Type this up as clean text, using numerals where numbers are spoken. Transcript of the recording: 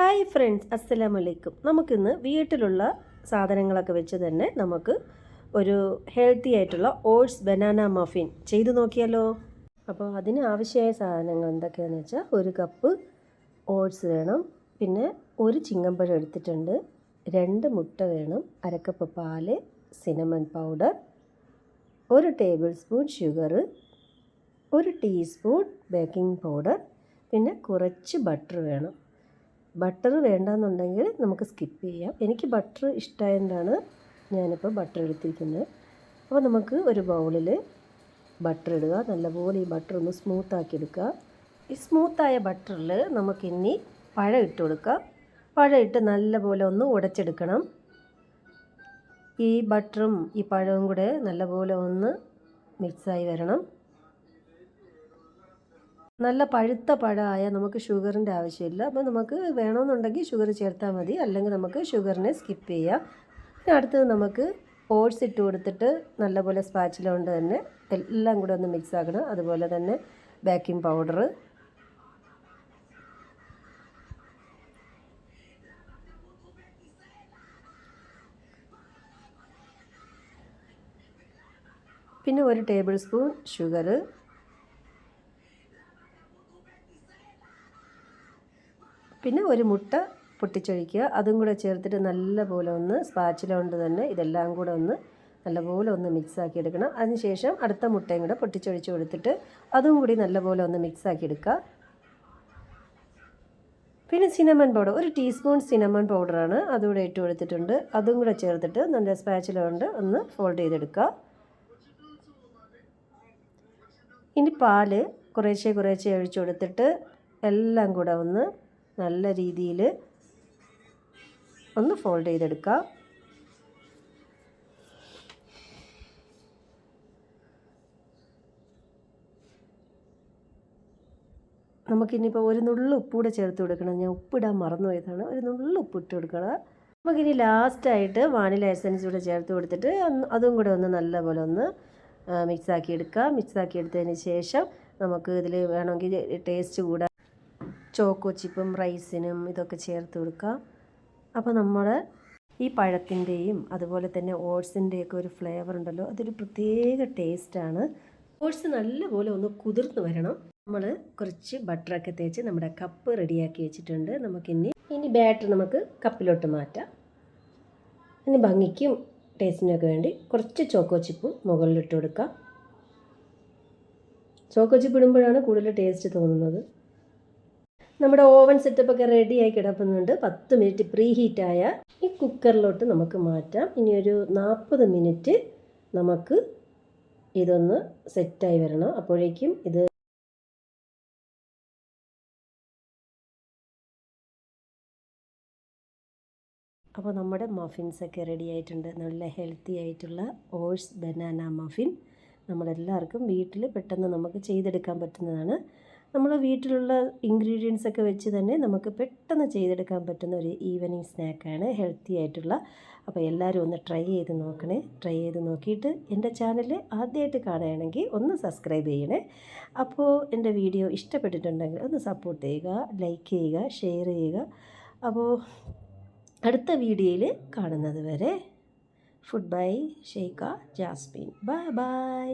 Hi friends, അസ്സലാമു അലൈക്കും. നമുക്കിന്ന് വീട്ടിലുള്ള സാധനങ്ങളൊക്കെ വെച്ച് തന്നെ നമുക്ക് ഒരു ഹെൽത്തി ആയിട്ടുള്ള ഓട്സ് ബനാന മഫിൻ ചെയ്ത് നോക്കിയാലോ. അപ്പോൾ അതിന് ആവശ്യമായ സാധനങ്ങൾ എന്തൊക്കെയാണെന്ന് വെച്ചാൽ, ഒരു കപ്പ് ഓട്സ് വേണം, പിന്നെ ഒരു ചിങ്ങമ്പഴം എടുത്തിട്ടുണ്ട്, 2 മുട്ട വേണം, അരക്കപ്പ് പാല്, cinnamon powder, 1 table spoon sugar, 1 teaspoon baking powder, പിന്നെ കുറച്ച് ബട്ടർ വേണം. ബട്ടർ വേണ്ടാന്നുണ്ടെങ്കിൽ നമുക്ക് സ്കിപ്പ് ചെയ്യാം. എനിക്ക് ബട്ടർ ഇഷ്ടമായതുകൊണ്ടാണ് ഞാനിപ്പോൾ ബട്ടർ എടുത്തിരിക്കുന്നത്. അപ്പോൾ നമുക്ക് ഒരു ബൗളിൽ ബട്ടർ ഇടുക. നല്ലപോലെ ഈ ബട്ടർ ഒന്ന് സ്മൂത്താക്കി എടുക്കുക. ഈ സ്മൂത്തായ ബട്ടറിൽ നമുക്കിനി പഴം ഇട്ട് കൊടുക്കുക. പഴം ഇട്ട് നല്ലപോലെ ഒന്ന് ഉടച്ചെടുക്കണം. ഈ ബട്ടറും ഈ പഴവും കൂടെ നല്ലപോലെ ഒന്ന് മിക്സായി വരണം. നല്ല പഴുത്ത പഴമായാൽ നമുക്ക് ഷുഗറിൻ്റെ ആവശ്യമില്ല. അപ്പോൾ നമുക്ക് വേണമെന്നുണ്ടെങ്കിൽ ഷുഗർ ചേർത്താൽ മതി, അല്ലെങ്കിൽ നമുക്ക് ഷുഗറിനെ സ്കിപ്പ് ചെയ്യാം. പിന്നെ അടുത്തത് നമുക്ക് ഓട്സ് ഇട്ട് കൊടുത്തിട്ട് നല്ലപോലെ സ്പാച്ചില കൊണ്ട് തന്നെ എല്ലാം കൂടെ ഒന്ന് മിക്സ് ആക്കണം. അതുപോലെ തന്നെ ബേക്കിംഗ് പൗഡർ, പിന്നെ 1 ടേബിൾ സ്പൂൺ ഷുഗർ, പിന്നെ 1 മുട്ട പൊട്ടിച്ചൊഴിക്കുക. അതും കൂടെ ചേർത്തിട്ട് നല്ലപോലെ ഒന്ന് സ്പാച്ചില കൊണ്ട് തന്നെ ഇതെല്ലാം കൂടെ ഒന്ന് നല്ലപോലെ ഒന്ന് മിക്സാക്കി എടുക്കണം. അതിനുശേഷം അടുത്ത മുട്ടയും കൂടെ പൊട്ടിച്ചൊഴിച്ച് കൊടുത്തിട്ട് അതും കൂടി നല്ലപോലെ ഒന്ന് മിക്സാക്കി എടുക്കുക. പിന്നെ സിനമൺ പൗഡർ, 1 ടീസ്പൂൺ സിനമൺ പൗഡറാണ്, അതുകൂടെ ഇട്ട് കൊടുത്തിട്ടുണ്ട്. അതും കൂടെ ചേർത്തിട്ട് നല്ല സ്പാച്ചില കൊണ്ട് ഒന്ന് ഫോൾഡ് ചെയ്തെടുക്കുക. ഇനി പാല് കുറേശ്ശെ ഒഴിച്ച് കൊടുത്തിട്ട് എല്ലാം കൂടെ ഒന്ന് നല്ല രീതിയിൽ ഒന്ന് ഫോൾഡ് ചെയ്തെടുക്കുക. നമുക്കിനിയിപ്പോൾ ഒരു നുള്ളു ഉപ്പ് കൂടെ ചേർത്ത് കൊടുക്കണം. ഞാൻ ഉപ്പിടാൻ മറന്നുപോയതാണ്. ഒരു നുള്ളു ഉപ്പ് ഇട്ട് കൊടുക്കണം. നമുക്കിനി ലാസ്റ്റായിട്ട് വാനില എസൻസ് കൂടെ ചേർത്ത് കൊടുത്തിട്ട് അതും കൂടെ ഒന്ന് നല്ലപോലെ ഒന്ന് മിക്സാക്കി എടുക്കുക. മിക്സാക്കി എടുത്തതിന് ശേഷം നമുക്ക് ഇതിൽ വേണമെങ്കിൽ ടേസ്റ്റ് കൂടാൻ ചോക്കോ ചിപ്പും റൈസിനും ഇതൊക്കെ ചേർത്ത് കൊടുക്കുക. അപ്പോൾ നമ്മൾ ഈ പഴത്തിൻ്റെയും അതുപോലെ തന്നെ ഓട്സിൻ്റെയൊക്കെ ഒരു ഫ്ലേവർ ഉണ്ടല്ലോ, അതൊരു പ്രത്യേക ടേസ്റ്റാണ്. ഓട്സ് നല്ലപോലെ ഒന്ന് കുതിർന്ന് വരണം. നമ്മൾ കുറച്ച് ബട്ടറൊക്കെ തേച്ച് നമ്മുടെ കപ്പ് റെഡിയാക്കി വെച്ചിട്ടുണ്ട്. നമുക്കിനി ബാറ്റർ നമുക്ക് കപ്പിലോട്ട് മാറ്റാം. ഇനി ഭംഗിക്കും ടേസ്റ്റിനൊക്കെ വേണ്ടി കുറച്ച് ചോക്കോ ചിപ്പ് മുകളിലിട്ട് കൊടുക്കാം. ചോക്കോ ചിപ്പ് ഇടുമ്പോഴാണ് കൂടുതൽ ടേസ്റ്റ് തോന്നുന്നത്. നമ്മുടെ ഓവൻ സെറ്റപ്പൊക്കെ റെഡിയായി കിടക്കുന്നുണ്ട്. 10 മിനിറ്റ് പ്രീ ഹീറ്റായ ഈ കുക്കറിലോട്ട് നമുക്ക് മാറ്റാം. ഇനിയൊരു 40 മിനിറ്റ് നമുക്ക് ഇതൊന്ന് സെറ്റായി വരണം. അപ്പോഴേക്കും ഇത് അപ്പോൾ നമ്മുടെ മഫിൻസൊക്കെ റെഡി ആയിട്ടുണ്ട്. നല്ല ഹെൽത്തി ആയിട്ടുള്ള ഓട്സ് ബനാന മഫിൻ നമ്മളെല്ലാവർക്കും വീട്ടിൽ പെട്ടെന്ന് നമുക്ക് ചെയ്തെടുക്കാൻ പറ്റുന്നതാണ്. നമ്മൾ വീട്ടിലുള്ള ഇൻഗ്രീഡിയൻസ് ഒക്കെ വെച്ച് തന്നെ നമുക്ക് പെട്ടെന്ന് ചെയ്തെടുക്കാൻ പറ്റുന്ന ഒരു ഈവനിങ് സ്നാക്കാണ്, ഹെൽത്തി ആയിട്ടുള്ള. അപ്പോൾ എല്ലാവരും ഒന്ന് ട്രൈ ചെയ്ത് നോക്കണേ. ട്രൈ ചെയ്ത് നോക്കിയിട്ട് എൻ്റെ ചാനൽ ആദ്യമായിട്ട് കാണുകയാണെങ്കിൽ ഒന്ന് സബ്സ്ക്രൈബ് ചെയ്യണേ. അപ്പോൾ എൻ്റെ വീഡിയോ ഇഷ്ടപ്പെട്ടിട്ടുണ്ടെങ്കിൽ ഒന്ന് സപ്പോർട്ട് ചെയ്യുക, ലൈക്ക് ചെയ്യുക, ഷെയർ ചെയ്യുക. അപ്പോൾ അടുത്ത വീഡിയോയിൽ കാണുന്നത് വരെ food by Shaikha Jasmin. Bye by.